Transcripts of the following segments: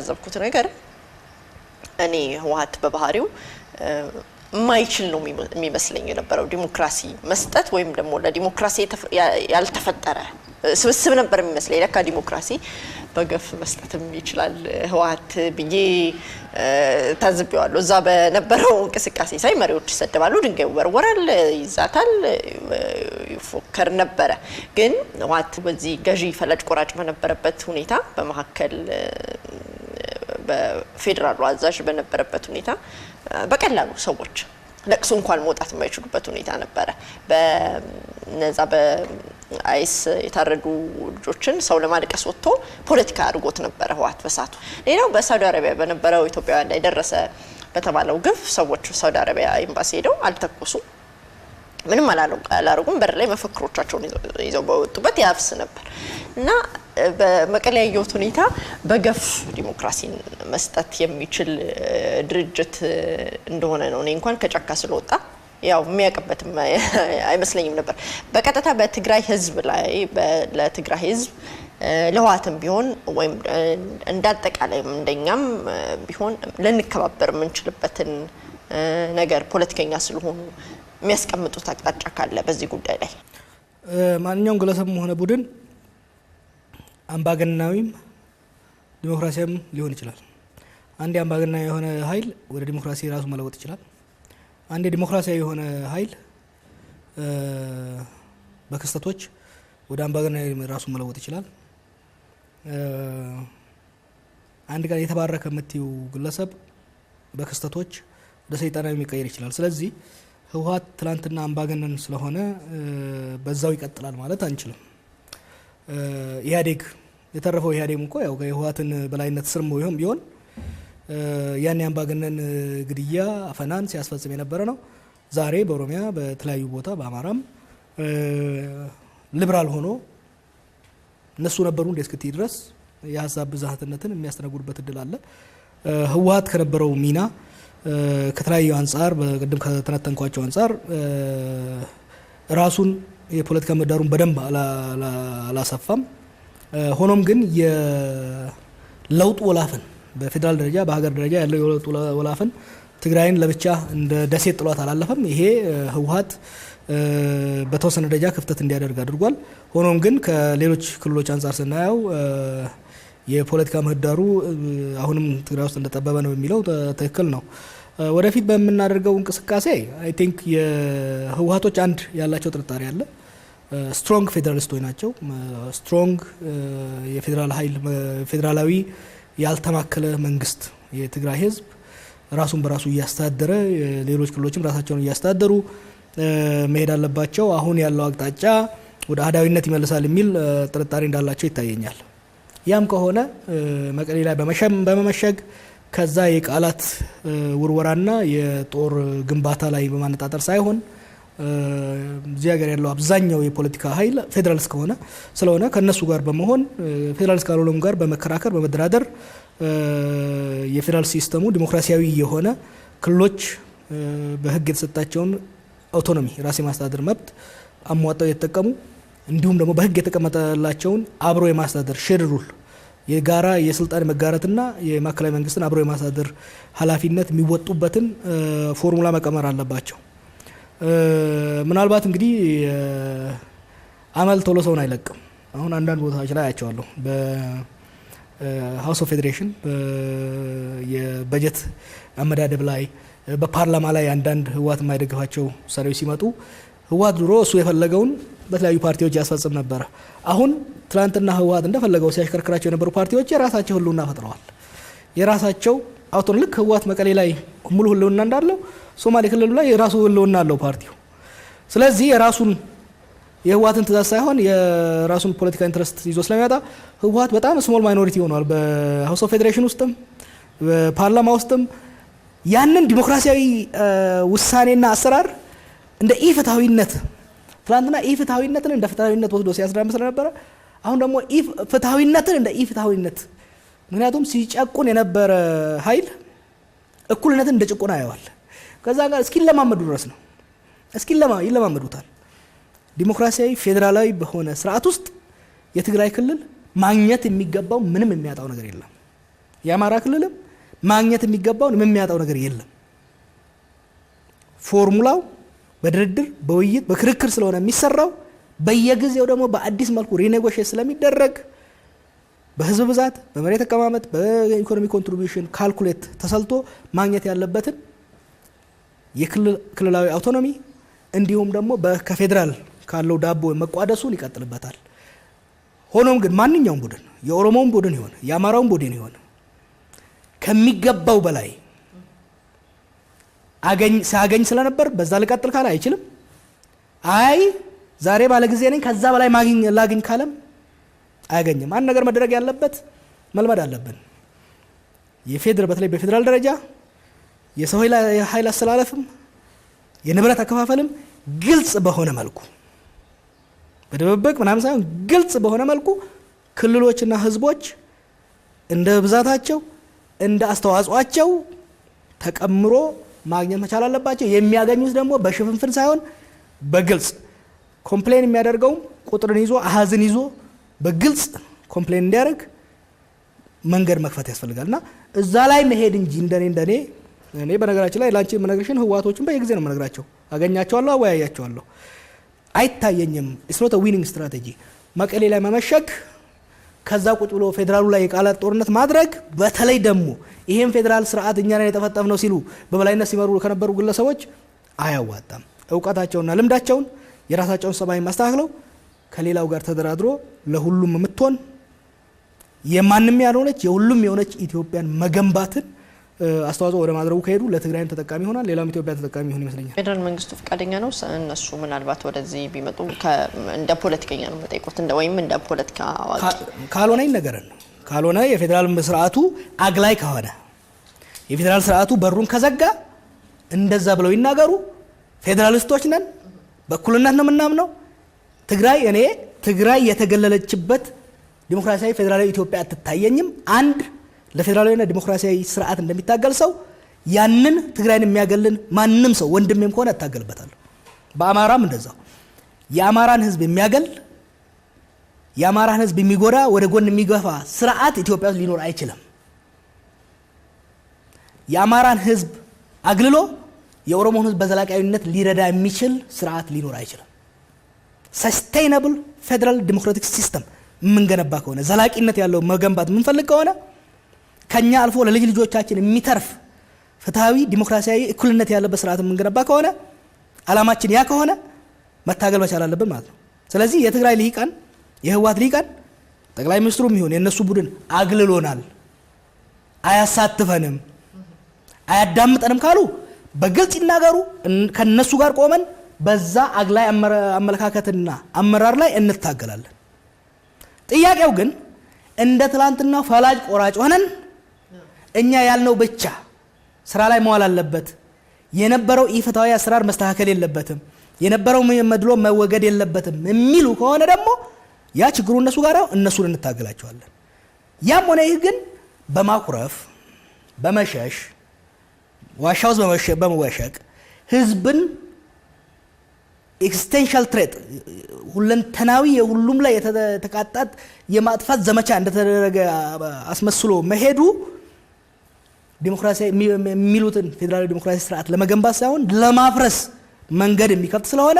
የታዘብኩት ነገር እኔ ህወሓት በባህሪው ማይችል ነው የሚመስለኝ የነበረው ዲሞክራሲ መስጠት ወይም ደግሞ ለዲሞክራሲ ያልተፈጠረ ስብስብ ነበር የሚመስለኝ ለካ ዲሞክራሲ በገፍ መስጠትም ይችላል ህወሓት ብዬ ታዝቤዋለሁ እዛ በነበረው እንቅስቃሴ ሳይ መሪዎች ይሰደባሉ ድንጋይ ወርወራል ይዛታል ይፎከር ነበር ግን ህወሓት በዚህ ገዢ ፈላጭ ቆራጭ በነበረበት ሁኔታ በመሐከል በፌደራሉ አዛዥ በነበረበት ሁኔታ በቀላሉ ሰዎች ለቅሶ እንኳን መውጣት የማይችሉበት ሁኔታ ነበር በነዛ በአይስ የታረዱ ልጆችን ሰው ለማልቀስ ወጥቶ ፖለቲካ አድርጎት ነበር ህወሓት በሳቱ ሌላው በሳውዲ አረቢያ በነበረው ኢትዮጵያውያን ላይ ደረሰ በተባለው ግፍ ሰዎች ሳውዲ አረቢያ ኤምባሲ ሄደው አልተኮሱ ምንም አላረጉም በር ላይ መፈክሮቻቸውን ይዘው በወጡበት ያፍስ ነበር እና በመቀለያየው ሁኔታ በገፍ ዲሞክራሲን መስጠት የሚችል ድርጅት እንደሆነ ነው እኔ እንኳን ከጫካ ስለወጣ ያው የሚያቀበት አይመስለኝም ነበር በቀጥታ በትግራይ ህዝብ ላይ ለትግራይ ህዝብ ለህወሓትም ቢሆን ወይም እንዳጠቃላይ እንደኛም ቢሆን ለንከባበር የምንችልበትን ነገር ፖለቲከኛ ስለሆኑ የሚያስቀምጡት አቅጣጫ ካለ በዚህ ጉዳይ ላይ ማንኛውም ግለሰብም ሆነ ቡድን አምባገነናዊም ዲሞክራሲያም ሊሆን ይችላል አንድ አምባገነናዊ የሆነ ኃይል ወደ ዲሞክራሲ ራሱ መለወጥ ይችላል አንድ ዲሞክራሲያዊ የሆነ ኃይል በክስተቶች ወደ አምባገነናዊ ራሱ መለወጥ ይችላል አንድ ጋር የተባረከ መጥተው ግለሰብ በክስተቶች ወደ ሰይጣናዊ መቀየር ይችላል ስለዚህ ህወሓት ትላንትና አምባገነን ስለሆነ በዛው ይቀጥላል ማለት አንችልም ኢህአዴግ የተረፈው ኢህአዴግ እኮ ያው የህወሓትን በላይነት ስር ነው ቢሆን ያን አምባገነን ግድያ አፈናን ሲያስፈጽም የነበረ ነው ዛሬ በኦሮሚያ በተለያዩ ቦታ በአማራም ሊበራል ሆኖ እነሱ ነበሩ እንደስከቲ ድረስ የሐሳብ ብዛህነትን የሚያስተናግዱበት እድል አለ ህወሓት ከነበረው ሚና ከተለያዩ አንፃር በቀደም ከተነተንኳቸው አንፃር ራሱን የፖለቲካ ምህዳሩን በደንብ አላሰፋም ሆኖም ግን የለውጥ ወላፈን በፌደራል ደረጃ በሀገር ደረጃ ያለው የለውጥ ወላፈን ትግራይን ለብቻ እንደ ደሴት ጥሏት አላለፈም ይሄ ህወሓት በተወሰነ ደረጃ ክፍተት እንዲያደርግ አድርጓል ሆኖም ግን ከሌሎች ክልሎች አንፃር ስናየው የፖለቲካ ምህዳሩ አሁንም ትግራይ ውስጥ እንደተጠበበ ነው የሚለው ትክክል ነው ወደፊት በመናደርገው እንቅስቃሴ አይ ቲንክ የህወሓቶች አንድ ያላቸው ጥርጣሬ አለ ስትሮንግ ፌደራሊስቶች ናቸው ስትሮንግ የፌደራል ኃይል ፌደራላዊ ያልተማከለ መንግስት የትግራይ ህዝብ ራሱን በራሱ ያስተዳደረ ሌሎች ክልሎችም ራሳቸውን ያስተዳደሩ መሄድ አለባቸው አሁን ያለው አቅጣጫ ወደ አዳዊነት ይመልሳል የሚል ጥርጣሬ እንዳላቸው ይታየኛል ያም ከሆነ መቀሌ ላይ በመመሸግ ከዛ የቃላት ውርወራና የጦር ግንባታ ላይ በማነጣጠር ሳይሆን እዚህ ሀገር ያለው አብዛኛው የፖለቲካ ኃይል ፌደራሊስት ከሆነ ስለሆነ ከነሱ ጋር በመሆን ፌደራሊስት ካልሆነም ጋር በመከራከር በመደራደር የፌደራል ሲስተሙ ዲሞክራሲያዊ የሆነ ክልሎች በህግ የተሰጣቸውን አውቶኖሚ ራስ የማስተዳደር መብት አሟጣው የተጠቀሙ እንዲሁም ደግሞ በህግ የተቀመጠላቸውን አብሮ የማስተዳደር ሼር ሩል የጋራ የስልጣን መጋራትና የማከላዊ መንግስትን አብሮ የማስተዳደር ኃላፊነት የሚወጡበትን ፎርሙላ መቀመር አለባቸው ምናልባት እንግዲህ አመል ቶሎ ሰውን አይለቅም አሁን አንዳንድ ቦታዎች ላይ አያቸዋለሁ በሃውስ ኦፍ ፌዴሬሽን የበጀት አመዳደብ ላይ በፓርላማ ላይ አንዳንድ ህወሓት የማይደግፋቸው ሰሪዎች ሲመጡ ህወሓት ድሮ እሱ የፈለገውን በተለያዩ ፓርቲዎች ያስፈጽም ነበር አሁን ትላንትና ህወሓት እንደፈለገው ሲያሽከረክራቸው የነበሩ ፓርቲዎች የራሳቸው ህልውና ፈጥረዋል የራሳቸው አውቶን ልክ ህወሓት መቀሌ ላይ ሙሉ ህልውና እንዳለው ሶማሌ ክልል ላይ የራሱ ህልውና አለው ፓርቲው ስለዚህ የራሱን የህወሓትን ትእዛዝ ሳይሆን የራሱን ፖለቲካ ኢንትረስት ይዞ ስለሚያጣ ህወሓት በጣም ስሞል ማይኖሪቲ ሆኗል በሃውስ ኦፍ ፌዴሬሽን ውስጥም በፓርላማ ውስጥም ያንን ዲሞክራሲያዊ ውሳኔና አሰራር እንደ ኢፍትሃዊነት ትላንትና ኢፍትሃዊነትን እንደ ፍትሃዊነት ወስዶ ሲያስራም ስለነበረ አሁን ደግሞ ፍትሃዊነትን እንደ ኢፍትሃዊነት ምክንያቱም ሲጨቁን የነበረ ኃይል እኩልነትን እንደ ጭቆና ያያዋል ከዛ ጋር እስኪለማመዱ ድረስ ነው ይለማመዱታል ዲሞክራሲያዊ ፌደራላዊ በሆነ ስርዓት ውስጥ የትግራይ ክልል ማግኘት የሚገባው ምንም የሚያጣው ነገር የለም የአማራ ክልልም ማግኘት የሚገባውን የሚያጣው ነገር የለም። ፎርሙላው በድርድር በውይይት በክርክር ስለሆነ የሚሰራው በየጊዜው ደግሞ በአዲስ መልኩ ሪኔጎሺየት ስለሚደረግ በህዝብ ብዛት በመሬት አቀማመጥ በኢኮኖሚ ኮንትሪቢዩሽን ካልኩሌት ተሰልቶ ማግኘት ያለበትን የክልላዊ አውቶኖሚ እንዲሁም ደግሞ ከፌደራል ካለው ዳቦ መቋደሱን ይቀጥልበታል። ሆኖም ግን ማንኛውም ቡድን የኦሮሞውን ቡድን ይሆን የአማራውን ቡድን ይሆን ከሚገባው በላይ ሲያገኝ ስለነበር በዛ ልቀጥል ካለ አይችልም። አይ ዛሬ ባለ ጊዜ ነኝ ከዛ በላይ ላግኝ ካለም አያገኝም። አንድ ነገር መደረግ ያለበት መልመድ አለብን። በተለይ በፌደራል ደረጃ የሰው ኃይል አስተላለፍም የንብረት አከፋፈልም ግልጽ በሆነ መልኩ በደበበቅ ምናምን ሳይሆን ግልጽ በሆነ መልኩ ክልሎችና ህዝቦች እንደ ብዛታቸው እንደ አስተዋጽኦአቸው ተቀምሮ ማግኘት መቻል አለባቸው። የሚያገኙት ደግሞ በሽፍንፍን ሳይሆን በግልጽ ኮምፕሌን የሚያደርገው ቁጥርን ይዞ አሃዝን ይዞ በግልጽ ኮምፕሌን እንዲያደርግ መንገድ መክፈት ያስፈልጋልና እዛ ላይ መሄድ እንጂ እንደኔ እኔ በነገራችን ላይ ላንቺ መነግርሽን ህዋቶችን በየጊዜ ነው መነግራቸው። አገኛቸዋለሁ፣ አወያያቸዋለሁ። አይታየኝም ኢትስ ኖት አ ዊኒንግ ስትራቴጂ። መቀሌ ላይ መመሸግ ከዛ ቁጭ ብሎ ፌደራሉ ላይ የቃላት ጦርነት ማድረግ በተለይ ደግሞ ይሄን ፌደራል ስርዓት እኛ ላይ የተፈጠመው ሲሉ በበላይነት ሲመሩ ከነበሩ ግለሰቦች አያዋጣም። እውቀታቸውና ልምዳቸውን የራሳቸውን ሰባይ ማስተካክለው ከሌላው ጋር ተደራድሮ ለሁሉም የምትሆን የማንም ያልሆነች የሁሉም የሆነች ኢትዮጵያን መገንባትን አስተዋጽኦ ወደ ማድረጉ ከሄዱ ለትግራይም ተጠቃሚ ይሆናል፣ ሌላም ኢትዮጵያ ተጠቃሚ ይሆን ይመስለኛል። ፌደራል መንግስቱ ፈቃደኛ ነው? እነሱ ምናልባት ወደዚህ ቢመጡ እንደ ፖለቲከኛ ነው መጠይቆት ወይም እንደ ፖለቲካ አዋቂ ካልሆነ ይነገረን ነው። ካልሆነ የፌደራል ስርዓቱ አግላይ ከሆነ የፌደራል ስርዓቱ በሩን ከዘጋ እንደዛ ብለው ይናገሩ። ፌደራሊስቶች ነን፣ በእኩልነት ነው የምናምነው። ትግራይ የተገለለችበት ዲሞክራሲያዊ ፌደራላዊ ኢትዮጵያ አትታየኝም። አንድ ለፌደራላዊና ዲሞክራሲያዊ ስርዓት እንደሚታገል ሰው ያንን ትግራይን የሚያገልን ማንም ሰው ወንድሜም ከሆነ እታገልበታለሁ። በአማራም እንደዛው የአማራን ህዝብ የሚያገል የአማራን ህዝብ የሚጎዳ ወደ ጎን የሚገፋ ስርዓት ኢትዮጵያ ውስጥ ሊኖር አይችልም። የአማራን ህዝብ አግልሎ የኦሮሞን ህዝብ በዘላቂነት ሊረዳ የሚችል ስርዓት ሊኖር አይችልም። ሰስቴይነብል ፌደራል ዲሞክራቲክ ሲስተም የምንገነባ ከሆነ ዘላቂነት ያለው መገንባት የምንፈልግ ከሆነ ከኛ አልፎ ለልጅ ልጆቻችን የሚተርፍ ፍትሃዊ ዲሞክራሲያዊ እኩልነት ያለበት ስርዓት የምንገነባ ከሆነ አላማችን ያ ከሆነ መታገል መቻል አለብን ማለት ነው። ስለዚህ የትግራይ ልሂቃን የህወሓት ልሂቃን ጠቅላይ ሚኒስትሩም ይሁን የነሱ ቡድን አግልሎናል፣ አያሳትፈንም፣ አያዳምጠንም ካሉ በግልጽ ይናገሩ። ከነሱ ጋር ቆመን በዛ አግላይ አመለካከትና አመራር ላይ እንታገላለን። ጥያቄው ግን እንደ ትላንትና ፈላጭ ቆራጭ ሆነን እኛ ያልነው ብቻ ስራ ላይ መዋል አለበት፣ የነበረው ኢፍትሃዊ አሰራር መስተካከል የለበትም፣ የነበረው መድሎ መወገድ የለበትም የሚሉ ከሆነ ደግሞ ያ ችግሩ እነሱ ጋር እነሱን እንታገላቸዋለን። ያም ሆነ ይህ ግን በማኩረፍ በመሸሽ ዋሻ ውስጥ በመወሸቅ ህዝብን ኤክስቴንሻል ትሬት ሁለንተናዊ የሁሉም ላይ የተቃጣት የማጥፋት ዘመቻ እንደተደረገ አስመስሎ መሄዱ ዲሞክራሲ የሚሉትን ፌደራል ዲሞክራሲ ስርዓት ለመገንባት ሳይሆን ለማፍረስ መንገድ የሚከፍት ስለሆነ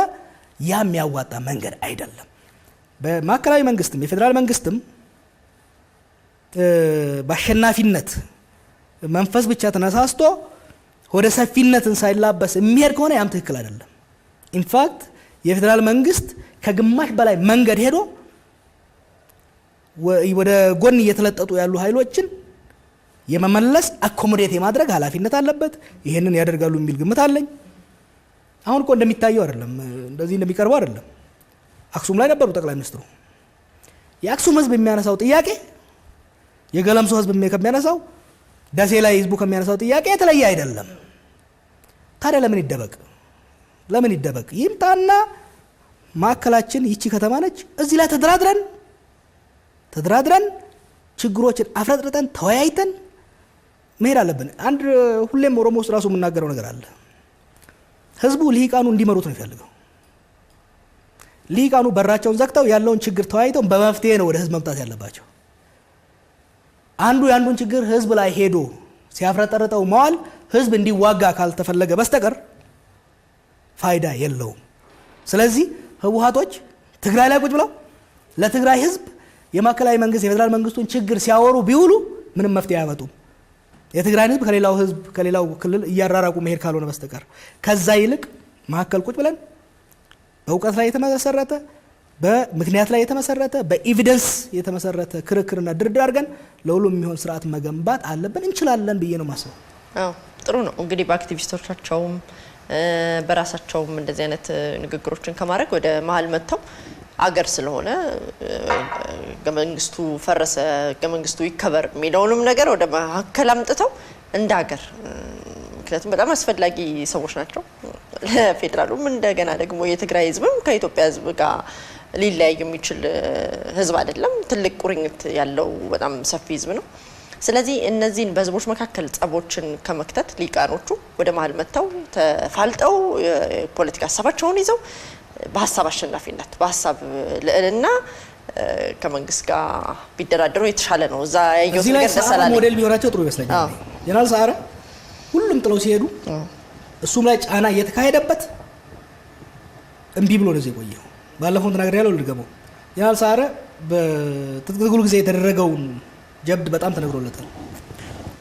ያ የሚያዋጣ መንገድ አይደለም። በማዕከላዊ መንግስትም የፌደራል መንግስትም በአሸናፊነት መንፈስ ብቻ ተነሳስቶ ወደ ሰፊነትን ሳይላበስ የሚሄድ ከሆነ ያም ትክክል አይደለም። ኢንፋክት የፌደራል መንግስት ከግማሽ በላይ መንገድ ሄዶ ወደ ጎን እየተለጠጡ ያሉ ኃይሎችን የመመለስ አኮሞዴት የማድረግ ኃላፊነት አለበት። ይሄንን ያደርጋሉ የሚል ግምት አለኝ። አሁን እኮ እንደሚታየው አይደለም፣ እንደዚህ እንደሚቀርበው አይደለም። አክሱም ላይ ነበሩ ጠቅላይ ሚኒስትሩ። የአክሱም ህዝብ የሚያነሳው ጥያቄ የገለምሶ ህዝብ ከሚያነሳው ደሴ ላይ ህዝቡ ከሚያነሳው ጥያቄ የተለየ አይደለም። ታዲያ ለምን ይደበቅ? ይምጣና ማዕከላችን ይቺ ከተማ ነች። እዚህ ላይ ተደራድረን ችግሮችን አፍረጥርጠን ተወያይተን መሄድ አለብን። አንድ ሁሌም ኦሮሞ ውስጥ ራሱ የምናገረው ነገር አለ። ህዝቡ ልሂቃኑ እንዲመሩት ነው የሚፈልገው። ልሂቃኑ በራቸውን ዘግተው ያለውን ችግር ተወያይተው በመፍትሄ ነው ወደ ህዝብ መምጣት ያለባቸው። አንዱ ያንዱን ችግር ህዝብ ላይ ሄዶ ሲያፍረጠርጠው መዋል ህዝብ እንዲዋጋ ካልተፈለገ በስተቀር ፋይዳ የለውም። ስለዚህ ህወሓቶች ትግራይ ላይ ቁጭ ብለው ለትግራይ ህዝብ የማዕከላዊ መንግስት የፌደራል መንግስቱን ችግር ሲያወሩ ቢውሉ ምንም መፍትሄ አያመጡም። የትግራይን ህዝብ ከሌላው ህዝብ ከሌላው ክልል እያራራቁ መሄድ ካልሆነ በስተቀር ከዛ ይልቅ መሀከል ቁጭ ብለን በእውቀት ላይ የተመሰረተ በምክንያት ላይ የተመሰረተ በኤቪደንስ የተመሰረተ ክርክርና ድርድር አድርገን ለሁሉም የሚሆን ስርዓት መገንባት አለብን። እንችላለን ብዬ ነው ማስበው። ጥሩ ነው። እንግዲህ በአክቲቪስቶቻቸውም በራሳቸውም እንደዚህ አይነት ንግግሮችን ከማድረግ ወደ መሀል መጥተው አገር ስለሆነ ገመንግስቱ ፈረሰ ገመንግስቱ ይከበር የሚለውንም ነገር ወደ መሀከል አምጥተው እንደ ሀገር ምክንያቱም በጣም አስፈላጊ ሰዎች ናቸው ለፌደራሉም እንደገና ደግሞ የትግራይ ህዝብም ከኢትዮጵያ ህዝብ ጋር ሊለያይ የሚችል ህዝብ አይደለም። ትልቅ ቁርኝት ያለው በጣም ሰፊ ህዝብ ነው። ስለዚህ እነዚህን በህዝቦች መካከል ጸቦችን ከመክተት ሊቃኖቹ ወደ መሀል መጥተው ተፋልጠው የፖለቲካ ሀሳባቸውን ይዘው በሀሳብ አሸናፊነት በሀሳብ ልዕልና ከመንግስት ጋር ቢደራደሩ የተሻለ ነው። እዛ ያየሁት ነገር ተሰላለ ሞዴል ቢሆናቸው ጥሩ ይመስለኛል። ጀነራል ሰዓረ ሁሉም ጥለው ሲሄዱ እሱም ላይ ጫና እየተካሄደበት እምቢ ብሎ ነው የቆየው። ባለፈው ተናግሬ ያለው ልድገመው። ጀነራል ሰዓረ በትግሉ ጊዜ የተደረገውን ጀብድ በጣም ተነግሮለታል።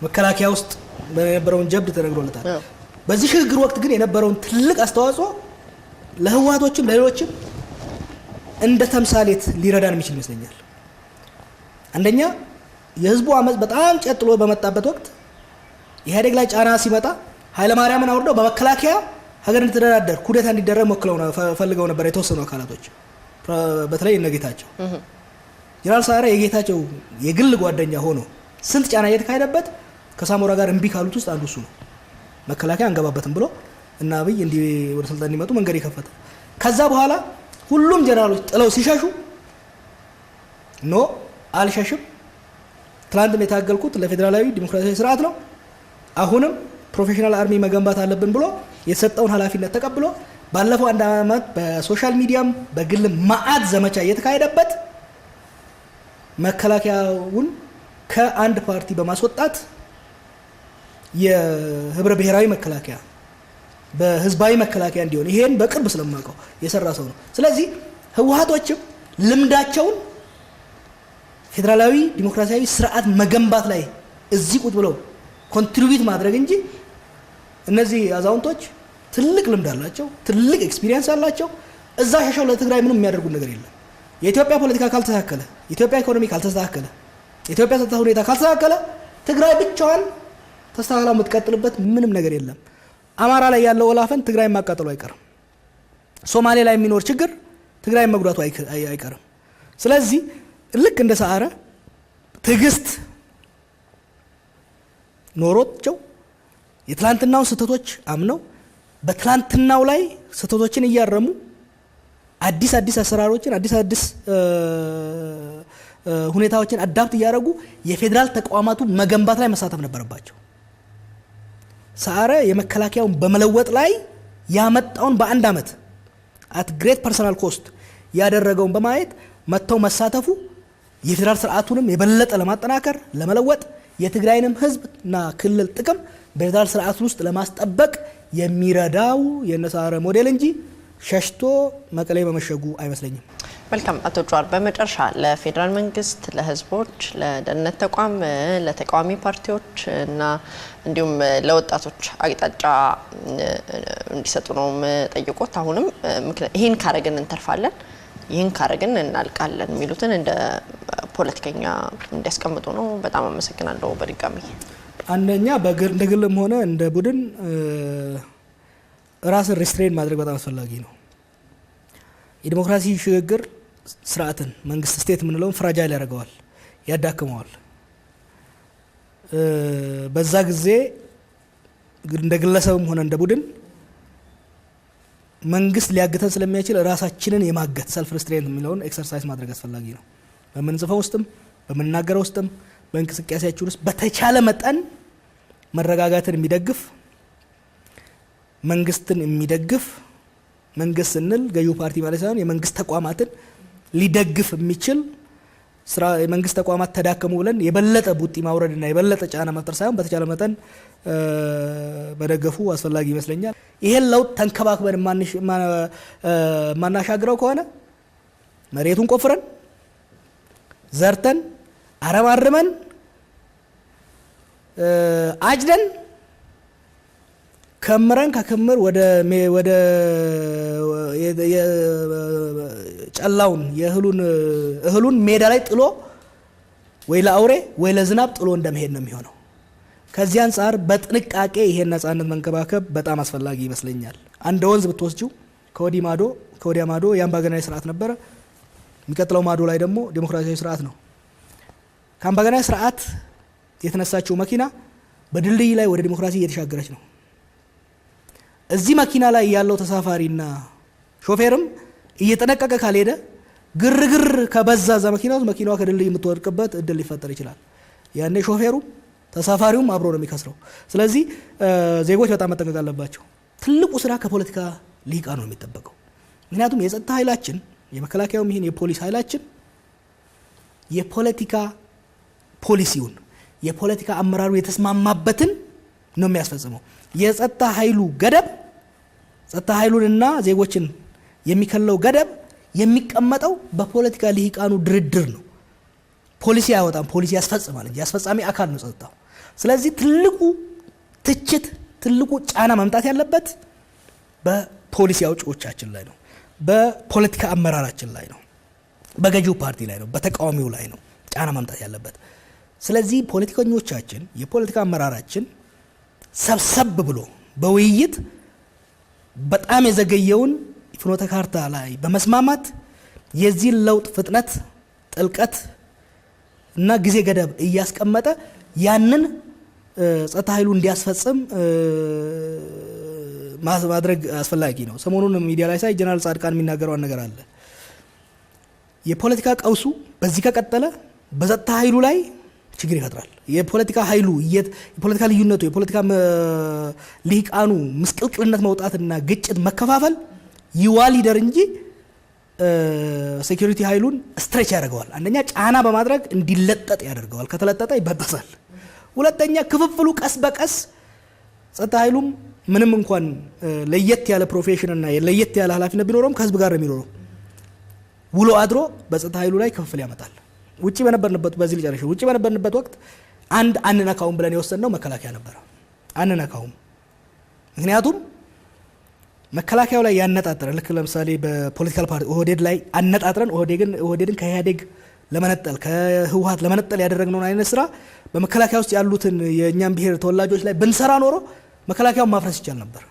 መከላከያ ውስጥ በነበረውን ጀብድ ተነግሮለታል። በዚህ ሽግግር ወቅት ግን የነበረውን ትልቅ አስተዋጽኦ ለህወሓቶችም ለሌሎችም እንደ ተምሳሌት ሊረዳን የሚችል ይመስለኛል። አንደኛ የህዝቡ አመጽ በጣም ጨጥሎ በመጣበት ወቅት ኢህአዴግ ላይ ጫና ሲመጣ ኃይለ ማርያምን አውርደው በመከላከያ ሀገር እንድትደራደር ኩዴታ እንዲደረግ ፈልገው ነበር የተወሰኑ አካላቶች፣ በተለይ እነ ጌታቸው። ጀነራል ሰዓረ የጌታቸው የግል ጓደኛ ሆኖ ስንት ጫና እየተካሄደበት ከሳሞራ ጋር እምቢ ካሉት ውስጥ አንዱ እሱ ነው። መከላከያ አንገባበትም ብሎ እና አብይ እንዲህ ወደ ስልጣን እንዲመጡ መንገድ የከፈተ። ከዛ በኋላ ሁሉም ጀነራሎች ጥለው ሲሸሹ ኖ አልሸሽም፣ ትላንትም የታገልኩት ለፌዴራላዊ ዲሞክራሲያዊ ስርዓት ነው፣ አሁንም ፕሮፌሽናል አርሚ መገንባት አለብን ብሎ የተሰጠውን ኃላፊነት ተቀብሎ ባለፈው አንድ አመት በሶሻል ሚዲያም በግል ማአት ዘመቻ እየተካሄደበት መከላከያውን ከአንድ ፓርቲ በማስወጣት የህብረ ብሔራዊ መከላከያ በህዝባዊ መከላከያ እንዲሆን ይሄን በቅርብ ስለማውቀው የሰራ ሰው ነው። ስለዚህ ህወሓቶችም ልምዳቸውን ፌዴራላዊ ዲሞክራሲያዊ ስርዓት መገንባት ላይ እዚህ ቁጭ ብለው ኮንትሪቢዩት ማድረግ እንጂ እነዚህ አዛውንቶች ትልቅ ልምድ አላቸው፣ ትልቅ ኤክስፒሪየንስ አላቸው። እዛ ሸሸው ለትግራይ ምንም የሚያደርጉት ነገር የለም። የኢትዮጵያ ፖለቲካ ካልተስተካከለ፣ የኢትዮጵያ ኢኮኖሚ ካልተስተካከለ፣ የኢትዮጵያ ጸጥታ ሁኔታ ካልተስተካከለ ትግራይ ብቻዋን ተስተካክላ የምትቀጥልበት ምንም ነገር የለም። አማራ ላይ ያለው ወላፈን ትግራይ ማቃጠሉ አይቀርም። ሶማሌ ላይ የሚኖር ችግር ትግራይ መጉዳቱ አይቀርም። ስለዚህ ልክ እንደ ሰዓረ ትዕግስት ኖሮቸው የትላንትናውን ስህተቶች አምነው በትላንትናው ላይ ስህተቶችን እያረሙ አዲስ አሰራሮችን አዲስ ሁኔታዎችን አዳፕት እያደረጉ የፌዴራል ተቋማቱ መገንባት ላይ መሳተፍ ነበረባቸው። ሰዓረ የመከላከያውን በመለወጥ ላይ ያመጣውን በአንድ አመት አት ግሬት ፐርሰናል ኮስት ያደረገውን በማየት መተው መሳተፉ የፌዴራል ስርዓቱንም የበለጠ ለማጠናከር ለመለወጥ የትግራይንም ህዝብና ክልል ጥቅም በፌዴራል ስርዓቱ ውስጥ ለማስጠበቅ የሚረዳው የነሰዓረ ሞዴል እንጂ ሸሽቶ መቀሌ በመሸጉ አይመስለኝም። መልካም አቶ ጀዋር፣ በመጨረሻ ለፌዴራል መንግስት፣ ለህዝቦች፣ ለደህንነት ተቋም፣ ለተቃዋሚ ፓርቲዎች እና እንዲሁም ለወጣቶች አቅጣጫ እንዲሰጡ ነው ጠይቆት። አሁንም ይህን ካረግን እንተርፋለን፣ ይህን ካረግን እናልቃለን የሚሉትን እንደ ፖለቲከኛ እንዲያስቀምጡ ነው። በጣም አመሰግናለሁ። በድጋሚ አንደኛ እንደ ግልም ሆነ እንደ ቡድን ራስን ሪስትሬን ማድረግ በጣም አስፈላጊ ነው። የዲሞክራሲ ሽግግር ስርዓትን መንግስት ስቴት የምንለውን ፍራጃይል ያደርገዋል፣ ያዳክመዋል። በዛ ጊዜ እንደ ግለሰብም ሆነ እንደ ቡድን መንግስት ሊያግተን ስለሚያችል ራሳችንን የማገት ሰልፍ ሪስትሬንት የሚለውን ኤክሰርሳይዝ ማድረግ አስፈላጊ ነው። በምንጽፈው ውስጥም በምንናገረው ውስጥም በእንቅስቃሴያችን ውስጥ በተቻለ መጠን መረጋጋትን የሚደግፍ መንግስትን የሚደግፍ መንግስት ስንል ገዢው ፓርቲ ማለት ሳይሆን የመንግስት ተቋማትን ሊደግፍ የሚችል ስራ የመንግስት ተቋማት ተዳከሙ ብለን የበለጠ ቡጢ ማውረድና የበለጠ ጫና መፍጠር ሳይሆን በተቻለ መጠን በደገፉ አስፈላጊ ይመስለኛል። ይሄን ለውጥ ተንከባክበን ማናሻግረው ከሆነ መሬቱን ቆፍረን ዘርተን አረማርመን አጭደን ከምረን ከክምር ወደ ጨላውን እህሉን ሜዳ ላይ ጥሎ ወይ ለአውሬ ወይ ለዝናብ ጥሎ እንደመሄድ ነው የሚሆነው። ከዚህ አንፃር በጥንቃቄ ይሄን ነጻነት መንከባከብ በጣም አስፈላጊ ይመስለኛል። አንድ ወንዝ ብትወስጂው ከወዲያ ማዶ የአምባገነናዊ ስርዓት ነበረ። የሚቀጥለው ማዶ ላይ ደግሞ ዲሞክራሲያዊ ስርዓት ነው። ከአምባገነናዊ ስርዓት የተነሳችው መኪና በድልድይ ላይ ወደ ዲሞክራሲ እየተሻገረች ነው። እዚህ መኪና ላይ ያለው ተሳፋሪና ሾፌርም እየተጠነቀቀ ካልሄደ ግርግር ከበዛ ዛ መኪናዋ ከድልድይ የምትወድቅበት እድል ሊፈጠር ይችላል። ያኔ ሾፌሩም ተሳፋሪውም አብሮ ነው የሚከስረው። ስለዚህ ዜጎች በጣም መጠንቀቅ አለባቸው። ትልቁ ስራ ከፖለቲካ ሊቃን ነው የሚጠበቀው። ምክንያቱም የጸጥታ ኃይላችን የመከላከያው ይሄን የፖሊስ ኃይላችን የፖለቲካ ፖሊሲውን የፖለቲካ አመራሩ የተስማማበትን ነው የሚያስፈጽመው። የጸጥታ ኃይሉ ገደብ ጸጥታ ኃይሉንና ዜጎችን የሚከለው ገደብ የሚቀመጠው በፖለቲካ ሊቃኑ ድርድር ነው። ፖሊሲ ያወጣም ፖሊሲ ያስፈጽማል እንጂ ያስፈጻሚ አካል ነው ጸጥታው። ስለዚህ ትልቁ ትችት ትልቁ ጫና መምጣት ያለበት በፖሊሲ አውጪዎቻችን ላይ ነው፣ በፖለቲካ አመራራችን ላይ ነው፣ በገዢው ፓርቲ ላይ ነው፣ በተቃዋሚው ላይ ነው ጫና መምጣት ያለበት። ስለዚህ ፖለቲከኞቻችን የፖለቲካ አመራራችን ሰብሰብ ብሎ በውይይት በጣም የዘገየውን ፍኖተ ካርታ ላይ በመስማማት የዚህ ለውጥ ፍጥነት ጥልቀት እና ጊዜ ገደብ እያስቀመጠ ያንን ጸጥታ ኃይሉ እንዲያስፈጽም ማድረግ አስፈላጊ ነው። ሰሞኑን ሚዲያ ላይ ሳይ ጀነራል ጻድቃን የሚናገረው ነገር አለ። የፖለቲካ ቀውሱ በዚህ ከቀጠለ በጸጥታ ኃይሉ ላይ ችግር ይፈጥራል። የፖለቲካ ኃይሉ የፖለቲካ ልዩነቱ የፖለቲካ ሊቃኑ ምስቅልቅልነት መውጣትና ግጭት መከፋፈል ይዋል ይደር እንጂ ሴኩሪቲ ኃይሉን ስትሬች ያደርገዋል። አንደኛ ጫና በማድረግ እንዲለጠጥ ያደርገዋል። ከተለጠጠ ይበጠሳል። ሁለተኛ ክፍፍሉ ቀስ በቀስ ጸጥታ ኃይሉም ምንም እንኳን ለየት ያለ ፕሮፌሽን እና ለየት ያለ ኃላፊነት ቢኖረውም ከህዝብ ጋር ነው የሚኖረው። ውሎ አድሮ በጸጥታ ኃይሉ ላይ ክፍፍል ያመጣል። ውጪ በነበርንበት በዚህ ልጨርሽ ውጪ በነበርንበት ወቅት አንነካውም ብለን የወሰንነው መከላከያ ነበር። አንነካውም ምክንያቱም መከላከያው ላይ ያነጣጠረ ልክ ለምሳሌ በፖለቲካል ፓርቲ ኦህዴድ ላይ አነጣጥረን ኦህዴድን ከኢህአዴግ ለመነጠል ከህወሓት ለመነጠል ያደረግነውን አይነት ስራ በመከላከያ ውስጥ ያሉትን የእኛም ብሔር ተወላጆች ላይ ብንሰራ ኖሮ መከላከያውን ማፍረስ ይቻል ነበር።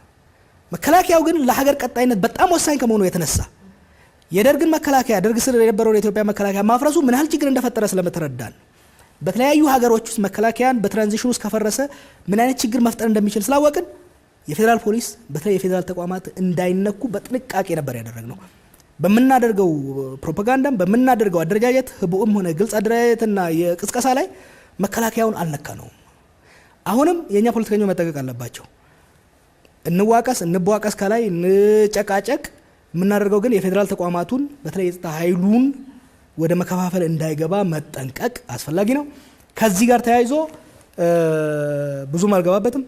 መከላከያው ግን ለሀገር ቀጣይነት በጣም ወሳኝ ከመሆኑ የተነሳ የደርግን መከላከያ ደርግ ስር የነበረውን የኢትዮጵያ መከላከያ ማፍረሱ ምን ያህል ችግር እንደፈጠረ ስለምትረዳን በተለያዩ ሀገሮች ውስጥ መከላከያን በትራንዚሽን ውስጥ ከፈረሰ ምን አይነት ችግር መፍጠር እንደሚችል ስላወቅን የፌዴራል ፖሊስ በተለይ የፌዴራል ተቋማት እንዳይነኩ በጥንቃቄ ነበር ያደረግነው። በመናደርገው ፕሮፓጋንዳም በመናደርገው አደረጃጀት ህቡዕም ሆነ ግልጽ አደረጃጀትና የቅስቀሳ ላይ መከላከያውን አልነካ ነው። አሁንም የኛ ፖለቲከኞች መጠንቀቅ አለባቸው። እንዋቀስ ከላይ እንጨቃጨቅ የምናደርገው ግን የፌዴራል ተቋማቱን በተለይ የጸጥታ ኃይሉን ወደ መከፋፈል እንዳይገባ መጠንቀቅ አስፈላጊ ነው። ከዚህ ጋር ተያይዞ ብዙም አልገባበትም።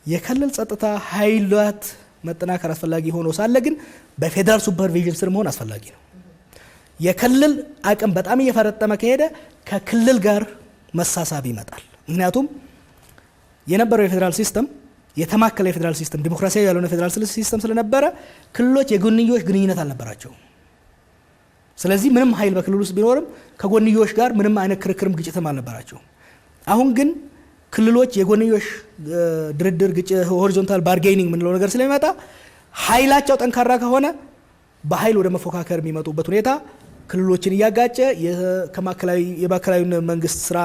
የክልል ጸጥታ ኃይላት መጠናከር አስፈላጊ ሆኖ ሳለ ግን በፌዴራል ሱፐርቪዥን ስር መሆን አስፈላጊ ነው። የክልል አቅም በጣም እየፈረጠመ ከሄደ ከክልል ጋር መሳሳብ ይመጣል። ምክንያቱም የነበረው የፌዴራል ሲስተም የተማከለ የፌዴራል ሲስተም ዲሞክራሲያዊ ያልሆነ ፌዴራል ሲስተም ስለነበረ ክልሎች የጎንዮሽ ግንኙነት አልነበራቸው። ስለዚህ ምንም ኃይል በክልል ውስጥ ቢኖርም ከጎንዮሽ ጋር ምንም አይነት ክርክርም ግጭትም አልነበራቸው። አሁን ግን ክልሎች የጎንዮሽ ድርድር ግጭት ሆሪዞንታል ባርጌኒንግ ምንለው ነገር ስለሚመጣ ኃይላቸው ጠንካራ ከሆነ በኃይል ወደ መፎካከር የሚመጡበት ሁኔታ ክልሎችን እያጋጨ የማዕከላዊ መንግስት ስራ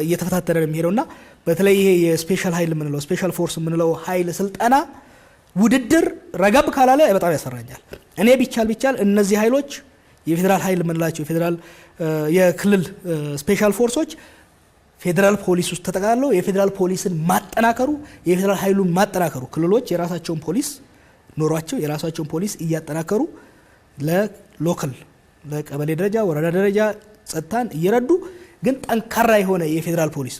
እየተፈታተነ ነው የሚሄደውና በተለይ ይሄ የስፔሻል ኃይል ምንለው ስፔሻል ፎርስ ምንለው ኃይል ስልጠና ውድድር ረገብ ካላለ በጣም ያሰራኛል። እኔ ቢቻል እነዚህ ኃይሎች የፌዴራል ኃይል ምንላቸው የፌዴራል የክልል ስፔሻል ፎርሶች ፌዴራል ፖሊስ ውስጥ ተጠቃለው የፌዴራል ፖሊስን ማጠናከሩ የፌዴራል ኃይሉን ማጠናከሩ ክልሎች የራሳቸውን ፖሊስ ኖሯቸው የራሳቸውን ፖሊስ እያጠናከሩ ለሎካል ለቀበሌ ደረጃ ወረዳ ደረጃ ጸጥታን እየረዱ ግን ጠንካራ የሆነ የፌዴራል ፖሊስ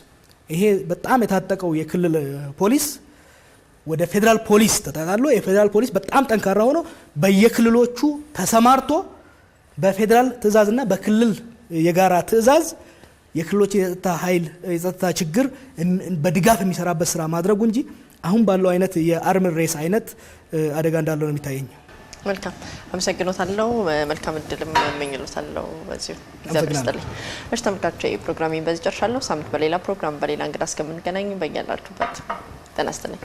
ይሄ በጣም የታጠቀው የክልል ፖሊስ ወደ ፌዴራል ፖሊስ ተጣጣሎ የፌዴራል ፖሊስ በጣም ጠንካራ ሆኖ በየክልሎቹ ተሰማርቶ በፌዴራል ትዕዛዝና በክልል የጋራ ትዕዛዝ የክልሎች የጸጥታ ኃይል የጸጥታ ችግር በድጋፍ የሚሰራበት ስራ ማድረጉ እንጂ አሁን ባለው አይነት የአርም ሬስ አይነት አደጋ እንዳለው ነው የሚታየኝ። መልካም አመሰግኖታለሁ። መልካም እድልም እመኝሎታለሁ። በዚሁ እግዚአብሔር ይስጥልኝ። እሺ ተመልካቾቼ ፕሮግራሚን በዚህ ጨርሻለሁ። ሳምንት በሌላ ፕሮግራም በሌላ እንግዳ እስከምንገናኝ በያላችሁበት ጤና ይስጥልኝ።